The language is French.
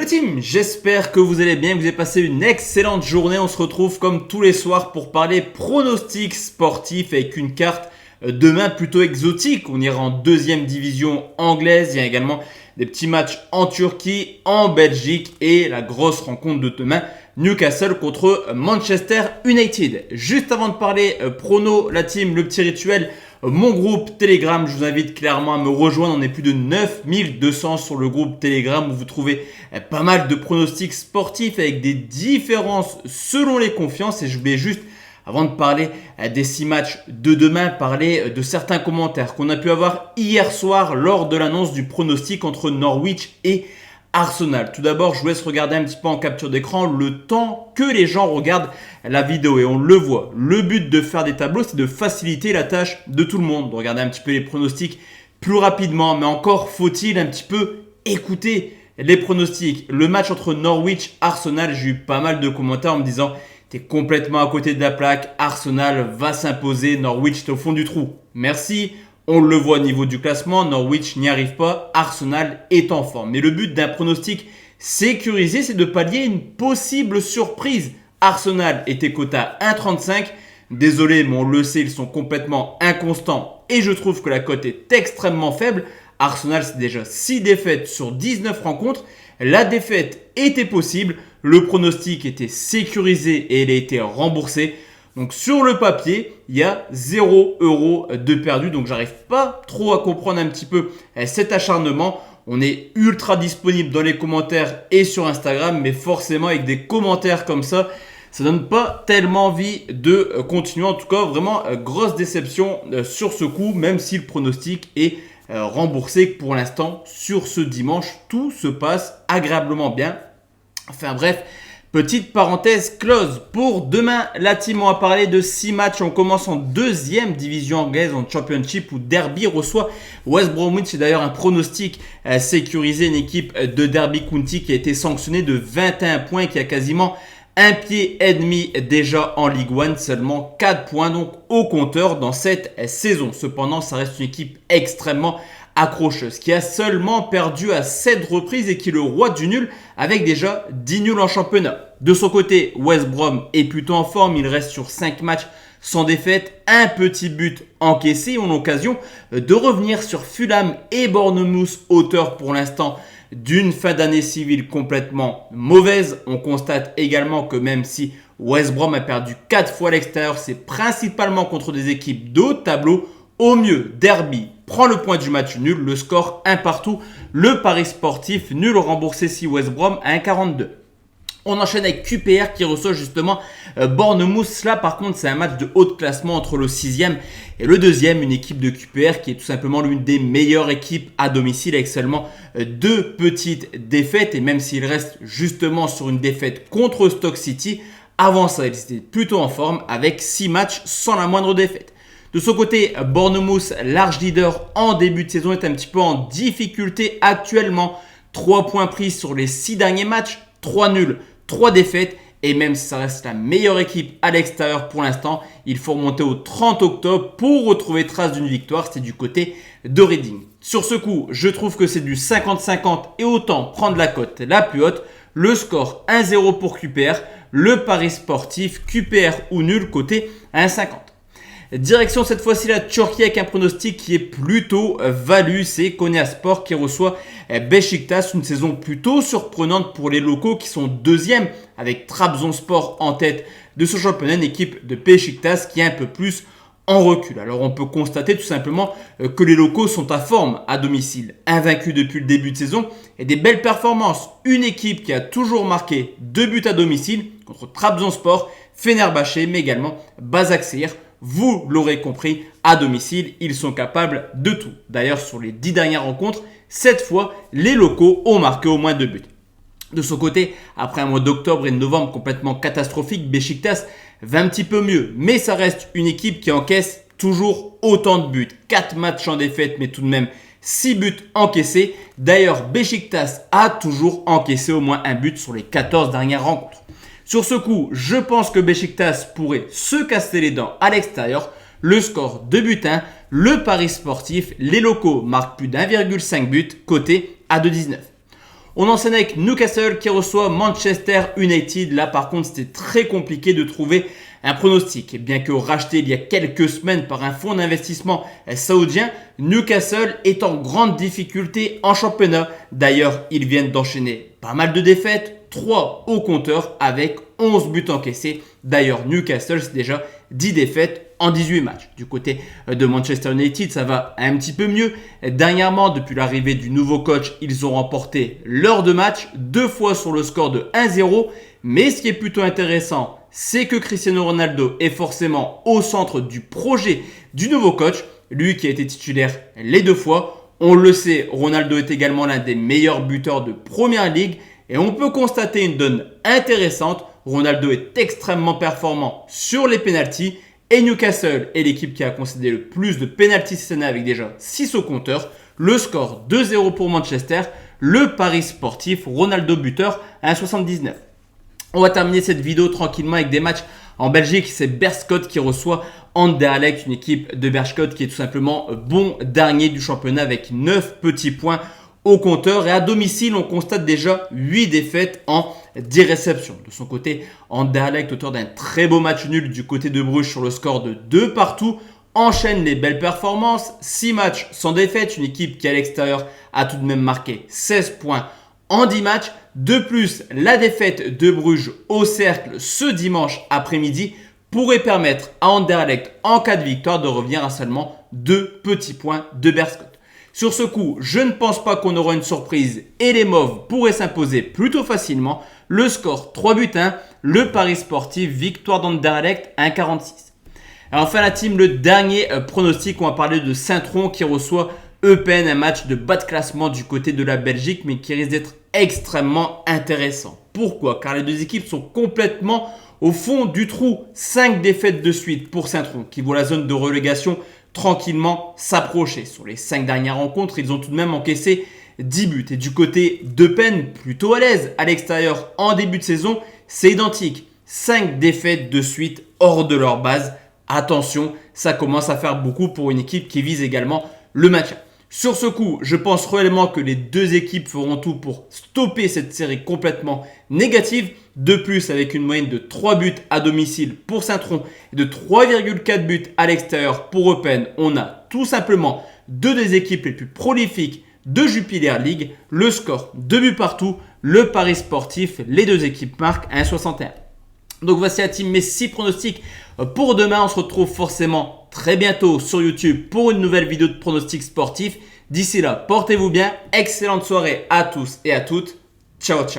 Hello team, j'espère que vous allez bien, que vous avez passé une excellente journée. On se retrouve comme tous les soirs pour parler pronostics sportifs avec une carte demain plutôt exotique. On ira en deuxième division anglaise. Il y a également des petits matchs en Turquie, en Belgique et la grosse rencontre de demain, Newcastle contre Manchester United. Juste avant de parler prono, la team, le petit rituel, mon groupe Telegram, je vous invite clairement à me rejoindre. On est plus de 9200 sur le groupe Telegram où vous trouvez pas mal de pronostics sportifs avec des différences selon les confiances. Et je voulais juste, avant de parler des 6 matchs de demain, parler de certains commentaires qu'on a pu avoir hier soir lors de l'annonce du pronostic entre Norwich et Arsenal. Tout d'abord, je vous laisse regarder un petit peu en capture d'écran le temps que les gens regardent la vidéo et on le voit. Le but de faire des tableaux, c'est de faciliter la tâche de tout le monde, de regarder un petit peu les pronostics plus rapidement. Mais encore faut-il un petit peu écouter les pronostics. Le match entre Norwich et Arsenal, j'ai eu pas mal de commentaires en me disant « T'es complètement à côté de la plaque, Arsenal va s'imposer, Norwich est au fond du trou. » Merci. On le voit au niveau du classement, Norwich n'y arrive pas, Arsenal est en forme. Mais le but d'un pronostic sécurisé, c'est de pallier une possible surprise. Arsenal était coté à 1,35. Désolé, mais on le sait, ils sont complètement inconstants et je trouve que la cote est extrêmement faible. Arsenal, c'est déjà 6 défaites sur 19 rencontres. La défaite était possible, le pronostic était sécurisé et il a été remboursé. Donc sur le papier, il y a 0 € de perdu. Donc j'arrive pas trop à comprendre un petit peu cet acharnement. On est ultra disponible dans les commentaires et sur Instagram. Mais forcément avec des commentaires comme ça donne pas tellement envie de continuer. En tout cas, vraiment grosse déception sur ce coup. Même si le pronostic est remboursé pour l'instant sur ce dimanche. Tout se passe agréablement bien. Enfin bref. Petite parenthèse close pour demain, la team, on va parler de 6 matchs. On commence en deuxième division anglaise, en Championship, où Derby reçoit West Bromwich. C'est d'ailleurs un pronostic sécurisé, une équipe de Derby County qui a été sanctionnée de 21 points, qui a quasiment un pied et demi déjà en Ligue 1, seulement 4 points donc au compteur dans cette saison. Cependant, ça reste une équipe extrêmement accrocheuse, qui a seulement perdu à 7 reprises et qui est le roi du nul avec déjà 10 nuls en championnat. De son côté, West Brom est plutôt en forme, il reste sur 5 matchs sans défaite, un petit but encaissé. On a l'occasion de revenir sur Fulham et Bournemouth, auteur pour l'instant d'une fin d'année civile complètement mauvaise. On constate également que même si West Brom a perdu 4 fois à l'extérieur, c'est principalement contre des équipes de haut tableau. Au mieux, Derby prend le point du match nul, le score 1 partout. Le pari sportif nul remboursé si West Brom à 1,42. On enchaîne avec QPR qui reçoit justement Bournemouth. Là par contre c'est un match de haut de classement entre le 6e et le 2e. Une équipe de QPR qui est tout simplement l'une des meilleures équipes à domicile avec seulement 2 petites défaites. Et même s'il reste justement sur une défaite contre Stoke City, avant ça il était plutôt en forme avec 6 matchs sans la moindre défaite. De son côté, Bournemouth, large leader en début de saison, est un petit peu en difficulté actuellement. 3 points pris sur les 6 derniers matchs, 3 nuls, 3 défaites. Et même si ça reste la meilleure équipe à l'extérieur pour l'instant, il faut remonter au 30 octobre pour retrouver trace d'une victoire. C'est du côté de Reading. Sur ce coup, je trouve que c'est du 50-50 et autant prendre la cote la plus haute. Le score 1-0 pour QPR. Le pari sportif QPR ou nul côté 1,50. Direction cette fois-ci la Turquie avec un pronostic qui est plutôt valu. C'est Konyaspor qui reçoit Beşiktaş. Une saison plutôt surprenante pour les locaux qui sont deuxième avec Trabzonspor en tête de ce championnat. Une équipe de Beşiktaş qui est un peu plus en recul. Alors on peut constater tout simplement que les locaux sont à forme à domicile. Invaincus depuis le début de saison et des belles performances. Une équipe qui a toujours marqué 2 buts à domicile contre Trabzonspor, Fenerbahçe mais également Başakşehir. Vous l'aurez compris, à domicile, ils sont capables de tout. D'ailleurs, sur les 10 dernières rencontres, 7 fois, les locaux ont marqué au moins 2 buts. De son côté, après un mois d'octobre et de novembre complètement catastrophique, Beşiktaş va un petit peu mieux. Mais ça reste une équipe qui encaisse toujours autant de buts. 4 matchs en défaite, mais tout de même 6 buts encaissés. D'ailleurs, Beşiktaş a toujours encaissé au moins un but sur les 14 dernières rencontres. Sur ce coup, je pense que Beşiktaş pourrait se casser les dents à l'extérieur. Le score 2 buts 1, le pari sportif, les locaux marquent plus d'1,5 but, coté à 2,19. On enchaîne avec Newcastle qui reçoit Manchester United. Là par contre c'était très compliqué de trouver un pronostic. Bien que racheté il y a quelques semaines par un fonds d'investissement saoudien, Newcastle est en grande difficulté en championnat. D'ailleurs, ils viennent d'enchaîner pas mal de défaites, 3 au compteur avec 11 buts encaissés. D'ailleurs, Newcastle, c'est déjà 10 défaites en 18 matchs. Du côté de Manchester United, ça va un petit peu mieux. Dernièrement, depuis l'arrivée du nouveau coach, ils ont remporté leurs 2 matchs, 2 fois sur le score de 1-0. Mais ce qui est plutôt intéressant, c'est que Cristiano Ronaldo est forcément au centre du projet du nouveau coach, lui qui a été titulaire les 2 fois. On le sait, Ronaldo est également l'un des meilleurs buteurs de Première Ligue et on peut constater une donne intéressante. Ronaldo est extrêmement performant sur les pénaltys et Newcastle est l'équipe qui a concédé le plus de pénaltys cette année avec déjà 6 au compteur. Le score 2-0 pour Manchester, le pari sportif Ronaldo buteur à 1,79. On va terminer cette vidéo tranquillement avec des matchs en Belgique. C'est Beerschot qui reçoit Anderlecht, une équipe de Beerschot qui est tout simplement bon dernier du championnat avec 9 petits points au compteur. Et à domicile, on constate déjà 8 défaites en 10 réceptions. De son côté, Anderlecht, auteur d'un très beau match nul du côté de Bruges sur le score de 2 partout, enchaîne les belles performances. 6 matchs sans défaite, une équipe qui à l'extérieur a tout de même marqué 16 points en 10 matchs. De plus, la défaite de Bruges au Cercle ce dimanche après-midi pourrait permettre à Anderlecht, en cas de victoire, de revenir à seulement 2 petits points de Beerschot. Sur ce coup, je ne pense pas qu'on aura une surprise et les Mauves pourraient s'imposer plutôt facilement. Le score 3-1, le pari sportif, victoire d'Anderlecht 1,46. Alors enfin la team, le dernier pronostic, on va parler de Saint-Tron qui reçoit Eupen, un match de bas de classement du côté de la Belgique mais qui risque d'être extrêmement intéressant. Pourquoi? Car les deux équipes sont complètement au fond du trou. 5 défaites de suite pour Saint-Tron qui voit la zone de relégation tranquillement s'approcher. Sur les 5 dernières rencontres, ils ont tout de même encaissé 10 buts. Et du côté d'Eupen, plutôt à l'aise à l'extérieur en début de saison, c'est identique. 5 défaites de suite hors de leur base. Attention, ça commence à faire beaucoup pour une équipe qui vise également le maintien. Sur ce coup, je pense réellement que les deux équipes feront tout pour stopper cette série complètement négative. De plus, avec une moyenne de 3 buts à domicile pour Saint-Tron et de 3,4 buts à l'extérieur pour Eupen, on a tout simplement 2 des équipes les plus prolifiques de Jupiler League. Le score 2 buts partout, le pari sportif, les deux équipes marquent 1,61. Donc voici la team, mes 6 pronostics pour demain. On se retrouve forcément très bientôt sur YouTube pour une nouvelle vidéo de pronostics sportifs. D'ici là, portez-vous bien. Excellente soirée à tous et à toutes. Ciao, ciao.